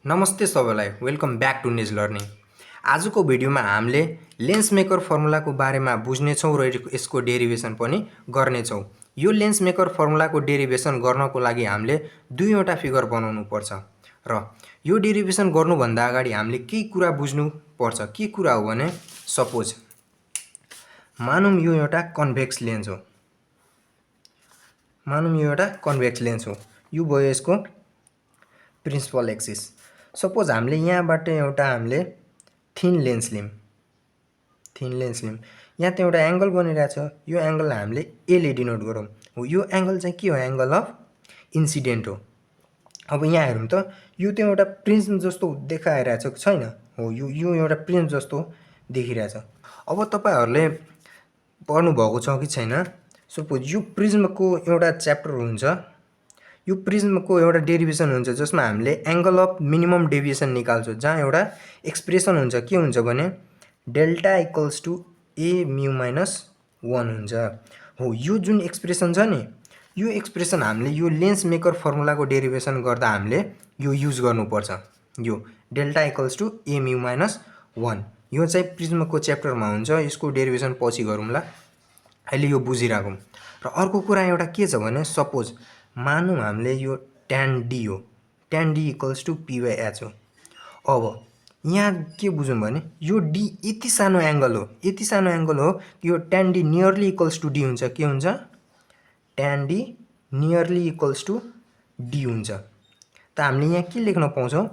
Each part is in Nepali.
नमस्ते सबैलाई वेलकम ब्याक टु निज लर्निङ। आजको भिडियोमा हामीले लेन्स मेकर फर्मुलाको बारेमा बुझ्नेछौँ र यसको डेरिभेसन पनि गर्नेछौँ। यो लेन्स मेकर फर्मुलाको डेरिभेसन गर्नको लागि हामीले दुईवटा फिगर बनाउनु पर्छ र यो डेरिभेसन गर्नुभन्दा अगाडि हामीले केही कुरा बुझ्नु पर्छ। के कुरा हो भने सपोज मानौँ यो एउटा कन्भेक्स लेन्स हो। यो भयो यसको प्रिन्सिपल एक्सिस। सपोज हामीले यहाँबाट हामीले थिन लेन्स लियौँ। यहाँ त एउटा एंगल बनिरहेछ। यो एंगललाई हामीले ए ले डिनोट गरौँ। हो यो एंगल चाहिँ के हो? एंगल अफ इन्सिडेन्ट हो। अब यहाँ हेरौँ त यो त एउटा प्रिज्म जस्तो देखाइरहेछ छैन? हो यो एउटा प्रिज्म जस्तो देखिरहेछ। अब तपाईहरुले पढ्नु भएको छ कि छैन? सपोज यो प्रिज्मको एउटा च्याप्टर हुन्छ। यो प्रिज्मको एउटा डेरिभेसन हुन्छ जसमा हामीले एंगल अफ मिनिमम डेभिएसन निकाल्छौं, जहाँ एउटा एक्सप्रेसन हुन्छ। के हुन्छ भने delta equals to A mu minus 1 हुन्छ। हो यो जुन एक्सप्रेसन छ नि, यो एक्सप्रेसन हामीले यो लेन्स मेकर फर्मुलाको डेरिभेसन गर्दा हामीले यो युज गर्नुपर्छ। यो delta equals to A mu minus 1 यो चाहिँ प्रिज्मको च्याप्टरमा हुन्छ। यसको डेरिभेसन पछि गरौँला, अहिले यो बुझिराखौँ। र अर्को कुरा एउटा के छ भने सपोज मानौँ हामीले यो tan d हो। tan d equals to p by h हो। अब यहाँ के बुझौँ भने यो d यति सानो एंगल हो, कि यो tan d nearly equals to d हुन्छ। के हुन्छ? tan d nearly equals to d हुन्छ। त हामीले यहाँ के लेख्न पाउँछौँ?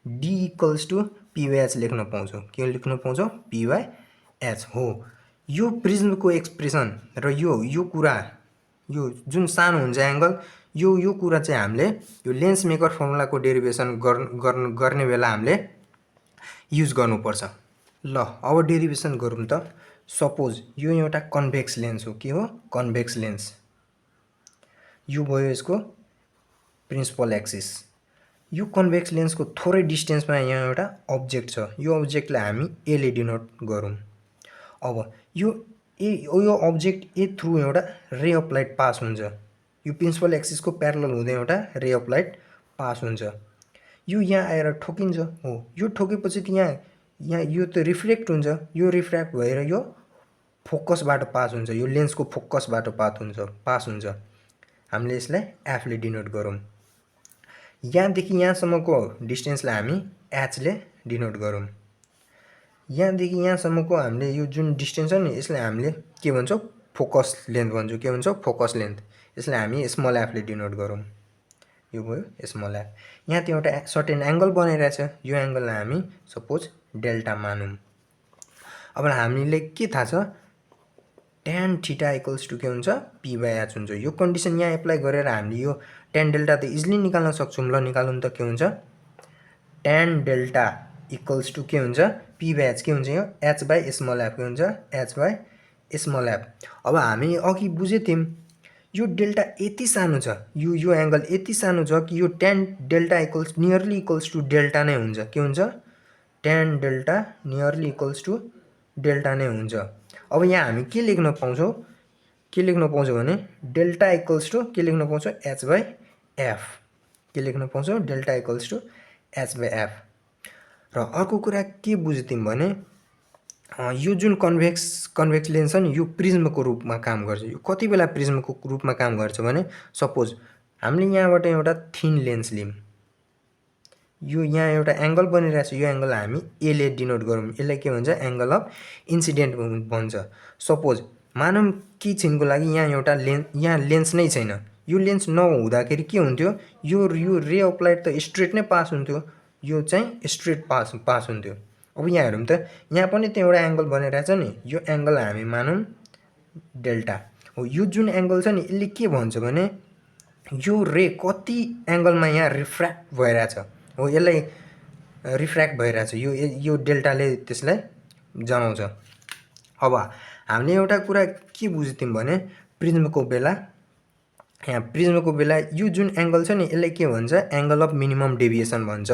d equals to p by h लेख्न पाउँछौँ। के लेख्न पाउँछौँ? p बाई h हो। यो प्रिज्मको एक्सप्रेसन र यो कुरा, यो जुन सानो हुन्छ एंगल, यो कुरा चाहिँ हामीले यो लेन्स मेकर फर्मुलाको डेरिभेसन गर्ने बेला हामीले युज गर्नुपर्छ। ल अब डेरिभेसन गरौँ त। सपोज यो एउटा कन्भेक्स लेन्स हो। के हो? Convex lens. यो भयो यसको प्रिन्सिपल एक्सिस। यो कन्भेक्स लेन्सको थोरै डिस्टेन्समा यहाँ एउटा अब्जेक्ट छ। यो अब्जेक्टलाई हामी ए ले डिनोट गरौँ। अब यो अब्जेक्ट ए थ्रु एउटा रे अफ लाइट पास हुन्छ। यो प्रिन्सिपल एक्सिसको प्यारलल हुँदै एउटा रे अफ लाइट पास हुन्छ। यो यहाँ आएर ठोकिन्छ। हो यो ठोकेपछि त यहाँ यो त रिफ्लेक्ट हुन्छ। यो रिफ्र्याक्ट भएर यो फोकसबाट पास हुन्छ। यो लेन्सको फोकसबाट पास हुन्छ। हामीले यसलाई एफ ले डिनोट गरौँ। यहाँदेखि यहाँसम्मको डिस्टेन्सलाई हामी एच ले डिनोट गरौँ। यहाँदेखि यहाँसम्मको हामीले यो जुन डिस्टेन्स छ नि, यसलाई हामीले के भन्छौँ? फोकस लेन्थ भन्छौँ। के भन्छौँ? Focus length. यसलाई हामी स्मल एफ ले डिनोट गरौँ। यो भयो स्मल एफ। यहाँ त एउटा सर्टेन एंगल बनिरहेछ। यो एंगललाई हामी सपोज डेल्टा मानौँ। अब हामीले के थाहा छ? tan थीटा इक्वल्स टु के हुन्छ? p बाई h हुन्छ। यो कन्डिसन यहाँ एप्लाई गरेर हामीले यो tan डेल्टा त इजिली निकाल्न सक्छौँ। ल निकालौँ त। के हुन्छ? tan डेल्टा इक्वल्स टु के हुन्छ? p by h। के हुन्छ? यो h बाई स्मल एफ। के हुन्छ? h by small F. अब हामी अघि बुझेथ्यौँ यो डेल्टा यति सानो छ, यो एंगल यति सानो छ कि यो tan delta equals nearly equals to delta नै हुन्छ। के हुन्छ? tan delta nearly equals to delta नै हुन्छ। अब यहाँ हामी के लेख्न पाउँछौँ? भने डेल्टा इक्वल्स टु के लेख्न पाउँछौँ? h by f। के लेख्न पाउँछौँ? Delta equals to h by f। र अर्को कुरा के बुझ्यौँ भने यो जुन कन्भेक्स लेन्स छ नि, यो प्रिज्मको रूपमा काम गर्छ। यो कति बेला प्रिज्मको रूपमा काम गर्छ भने सपोज हामीले यहाँबाट एउटा थिन लेन्स लियौँ। यो यहाँ एउटा एंगल बनिरहेछ। यो एंगललाई हामी ए ले डिनोट गरौँ। यसलाई के भन्छ? एंगल अफ इन्सिडेन्ट भन्छ। सपोज मानौँ के छिनको लागि यहाँ लेन्स नै छैन। यो लेन्स नहुँदाखेरि के हुन्थ्यो? यो रे अफ लाइट त स्ट्रेट नै पास हुन्थ्यो। यो चाहिँ स्ट्रेट पास हुन्थ्यो। अब यहाँ हेरौँ त, यहाँ पनि त एउटा एंगल बनिरहेछ नि। यो एंगललाई हामी मानौँ डेल्टा। हो यो जुन एंगल छ नि, यसले के भन्छ भने यो रे कति एंगलमा यहाँ रिफ्र्याक्ट भइरहेछ। हो यसलाई रिफ्र्याक्ट भइरहेछ। यो डेल्टाले त्यसलाई जनाउँछ। अब हामीले एउटा कुरा के बुझ्यौँ भने प्रिज्मको बेला यो जुन एंगल छ नि, यसलाई के भन्छ? एंगल अफ मिनिमम डेभिएसन भन्छ।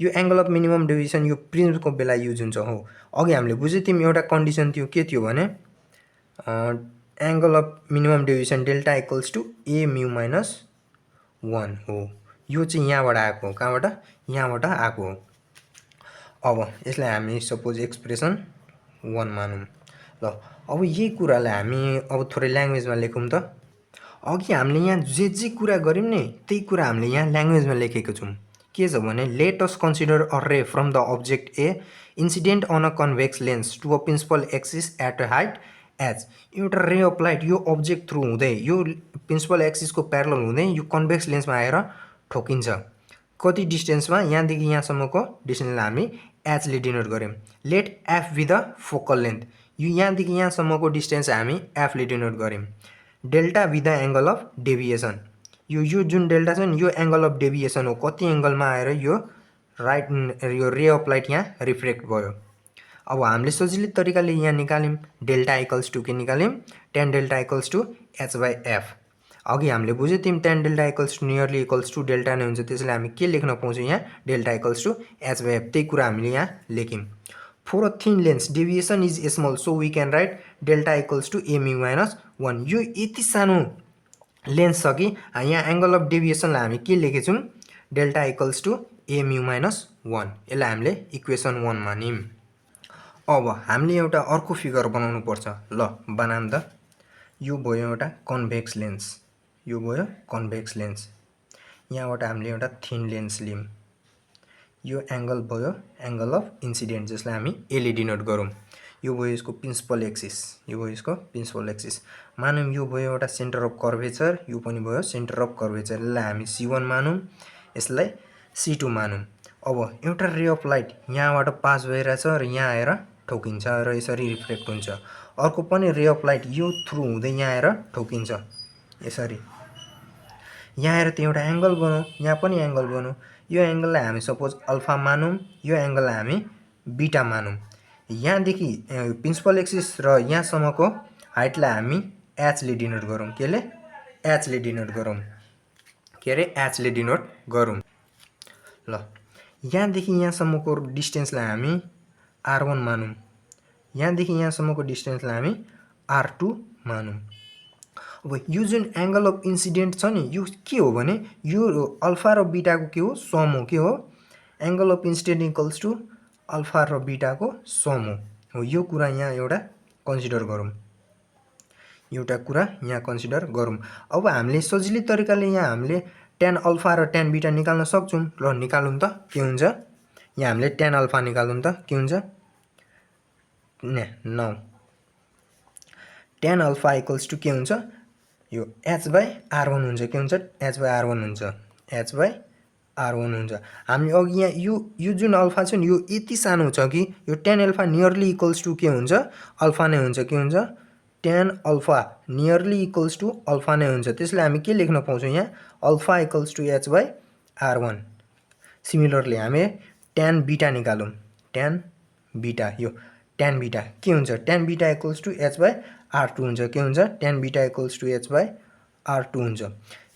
यो एंगल अफ मिनिमम डेभिएसन यो प्रिज्मको बेला युज हुन्छ। हो अघि हामीले बुझ्यौँ एउटा कन्डिसन थियो। के थियो भने angle of minimum deviation delta equals to A mu minus 1 हो। यो चाहिँ यहाँबाट आएको हो, कहाँबाट? यहाँबाट आएको हो। अब यसलाई हामी सपोज एक्सप्रेसन 1 मानौँ। ल अब यही कुरालाई हामी अब थोरै ल्याङ्ग्वेजमा लेखौँ त। अघि हामीले यहाँ जे कुरा गऱ्यौँ नि त्यही कुरा हामीले यहाँ ल्याङ्ग्वेजमा लेखेको छौँ। के छ भने let us consider a ray from the object A incident on a convex lens to a principal axis at a height H. एउटा रे अफ लाइट यो अब्जेक्ट थ्रु हुँदै यो प्रिन्सिपल एक्सिसको प्यारलल हुँदै यो कन्भेक्स लेन्समा आएर ठोकिन्छ। कति डिस्टेन्समा? यहाँदेखि यहाँसम्मको डिस्टेन्सलाई हामी एचले डिनोट गऱ्यौँ। Let F be the focal length. यो यहाँदेखि यहाँसम्मको डिस्टेन्स हामी एफले डिनोट गऱ्यौँ। Delta be the angle of deviation. यो जुन डेल्टा छ नि यो एङ्गल अफ डेभिएसन हो, कति एङ्गलमा आएर यो यो रे अफ लाइट यहाँ रिफ्लेक्ट भयो। अब हामीले सजिलै तरिकाले यहाँ निकाल्यौँ। डेल्टा इक्वल्स टु के निकाल्यौँ? Tan delta equals to H by F. अघि हामीले बुझ्यौँ तिमी tan delta equals to nearly equals to delta नै हुन्छ, त्यसैले हामी के लेख्न पाउँछौँ यहाँ? Delta equals to H by F. त्यही कुरा हामीले यहाँ लेख्यौँ। For a thin lens deviation is small so we can write delta equals to A mu minus 1। यो यति सानो लेन्स छ कि यहाँ एङ्गल अफ डेभिएसनलाई हामी के लेखेछौँ? Delta equals to A mu minus 1। यसलाई हामीले इक्वेसन 1 मान्यौँ। अब हामीले एउटा अर्को फिगर बनाउनु पर्छ। ल बनाऊँ त। यो भयो एउटा कन्भेक्स लेन्स, यो भयो कन्भेक्स लेन्स। यहाँबाट हामीले एउटा थिन लेन्स लियौँ। यो एङ्गल भयो एङ्गल अफ इन्सिडेन्ट, जसलाई हामी एले डिनोट गरौँ। यो भयो यसको प्रिन्सिपल एक्सिस, यो भयो यसको प्रिन्सिपल एक्सिस। मानौँ यो भयो एउटा सेन्टर अफ कर्भेचर, यो पनि भयो सेन्टर अफ कर्भेचर। यसलाई हामी C1 मानौँ, यसलाई C2 मानौँ। अब एउटा रे अफ लाइट यहाँबाट पास भइरहेछ र यहाँ आएर ठोकिन्छ र यसरी रिफ्लेक्ट हुन्छ। अर्को पनि रे अफ लाइट यो थ्रु हुँदै यहाँ आएर ठोकिन्छ यसरी। यहाँ आएर त्यो एउटा एङ्गल बनाऊ, यहाँ पनि एङ्गल बनाऊ। यो एङ्गललाई हामी सपोज अल्फा मानौँ, यो एङ्गललाई हामी बीटा मानौँ। यहाँदेखि प्रिन्सिपल एक्सिस र यहाँसम्मको हाइटलाई हामी एचले डिनोट गरौँ। केले? एचले डिनोट गरौँ। के अरे? एचले डिनोट गरौँ। ल यहाँदेखि यहाँसम्मको डिस्टेन्सलाई हामी R1 मानौँ, यहाँदेखि यहाँसम्मको डिस्टेन्सलाई हामी R2 मानौँ। अब यो जुन एङ्गल अफ इन्सिडेन्ट छ नि यो के हो भने यो अल्फा र बीटाको के हो? सम हो। के हो? Angle of incident equals to alpha र बीटाको सम हो। यो कुरा यहाँ एउटा कन्सिडर गरौँ, एउटा कुरा यहाँ कन्सिडर गरौँ। अब हामीले सजिलै तरिकाले यहाँ हामीले टेन अल्फा र टेन बीटा निकाल्न सक्छौँ। ल निकालौँ त के हुन्छ? यहाँ हामीले टेन अल्फा निकालौँ त के हुन्छ? 9 टेन अल्फा इक्वल्स टु के हुन्छ? यो एच बाई R1 हुन्छ। के हुन्छ? एच बाई R1 हुन्छ, एच बाई R1 हुन्छ। हामी अघि यहाँ यो जुन अल्फा छ नि यो यति सानो छ कि यो tan alpha nearly equals to के हुन्छ? अल्फा नै हुन्छ। के हुन्छ? Tan alpha nearly equals to alpha नै हुन्छ। त्यसले हामी के लेख्न पाउँछौँ यहाँ? Alpha equals to H by R1। Similarly हामी टेन बीटा निकालौँ, टेन बीटा। यो टेन बीटा के हुन्छ? Tan beta equals to H by R2 हुन्छ। के हुन्छ? Tan beta equals to H by R2 हुन्छ।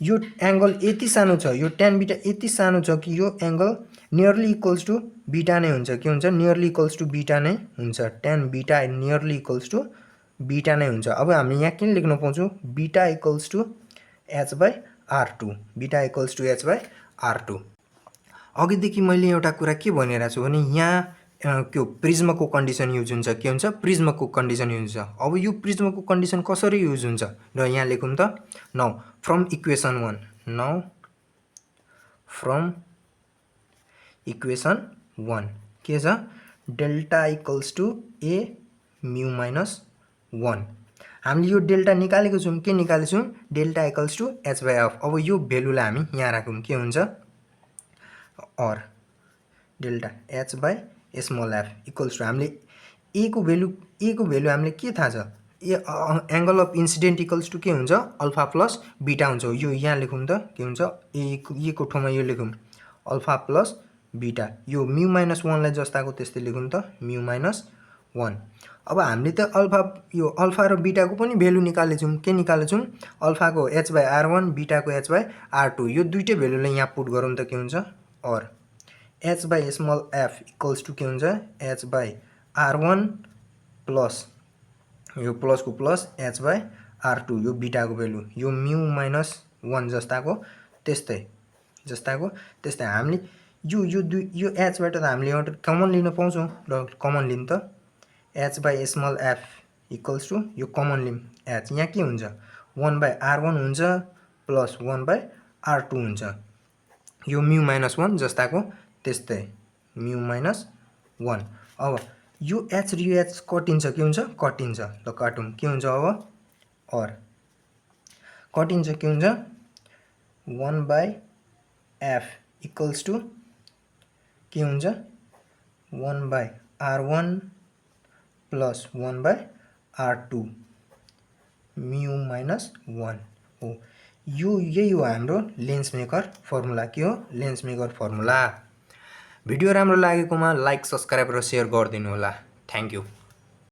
यो एङ्गल यति सानो छ, यो टेन बीटा यति सानो छ कि यो angle nearly equals to beta नै हुन्छ। के हुन्छ? नियरली इक्वल्स टु बीटा नै हुन्छ। Tan beta nearly equals to beta नै हुन्छ। अब हामी यहाँ के लेख्न पाउँछौँ? Beta equals to H by R2, beta equals to H by R2। अघिदेखि मैले एउटा कुरा के भनिरहेको छु भने यहाँ त्यो प्रिज्मको कन्डिसन युज हुन्छ। के हुन्छ? प्रिज्मको कन्डिसन युज हुन्छ। अब यो प्रिज्मको कन्डिसन कसरी युज हुन्छ र यहाँ लेखौँ त। Now from equation 1, now from equation 1 के छ? Delta equals to A mu minus 1। हामीले यो डेल्टा निकालेको छौँ। के निकालेको छौँ? Delta equals to H by F. अब यो भेल्युलाई हामी यहाँ राखौँ। के हुन्छ? और delta H by small F equals to हामीले ए को भेल्यु हामीले के थाहा छ? Angle of incident equals to के हुन्छ? अल्फा प्लस बीटा हुन्छ। यो यहाँ लेखौँ त के हुन्छ? ए को ठाउँमा यो लेखौँ अल्फा प्लस बीटा। यो म्यू माइनस 1लाई जस्ताको त्यस्तै लेखौँ त म्यू माइनस 1। अब हामीले त यो अल्फा र बीटाको पनि भेल्यु निकालेको छौँ। के निकालेको छौँ? अल्फाको एच बाई R1, बीटाको एच बाई R2। यो दुइटै भेल्युलाई यहाँ पुट गरौँ त के हुन्छ? और H by small F equals to के हुन्छ? एच बाई R1 प्लस यो प्लसको प्लस एच बाई R2, यो बीटाको भेल्यु यो म्यू माइनस 1 जस्ताको त्यस्तै जस्ताको त्यस्तै हामीले यो एचबाट त हामीले एउटा कमन लिन पाउँछौँ। र कमन लिन त H by small F equals to यो कमन लिम एच, यहाँ के हुन्छ 1/r1 हुन्छ प्लस 1/r2 हुन्छ। यो म्यू माइनस 1 जस्ताको त्यस्तै म्यू माइनस 1। अब यो एच र यो एच कटिन्छ, के हुन्छ कटिन्छ। ल काटौँ, के हुन्छ अब अर कटिन्छ, के हुन्छ 1/f इक्वल्स टु के हुन्छ 1/r1 plus 1/r2 mu minus 1 हो। यही हो हाम्रो लेन्स मेकर फर्मुला। के हो लेन्स मेकर फर्मुला। भिडियो राम्रो लागेकोमा लाइक, सब्सक्राइब र सेयर गरिदिनु होला। Thank you.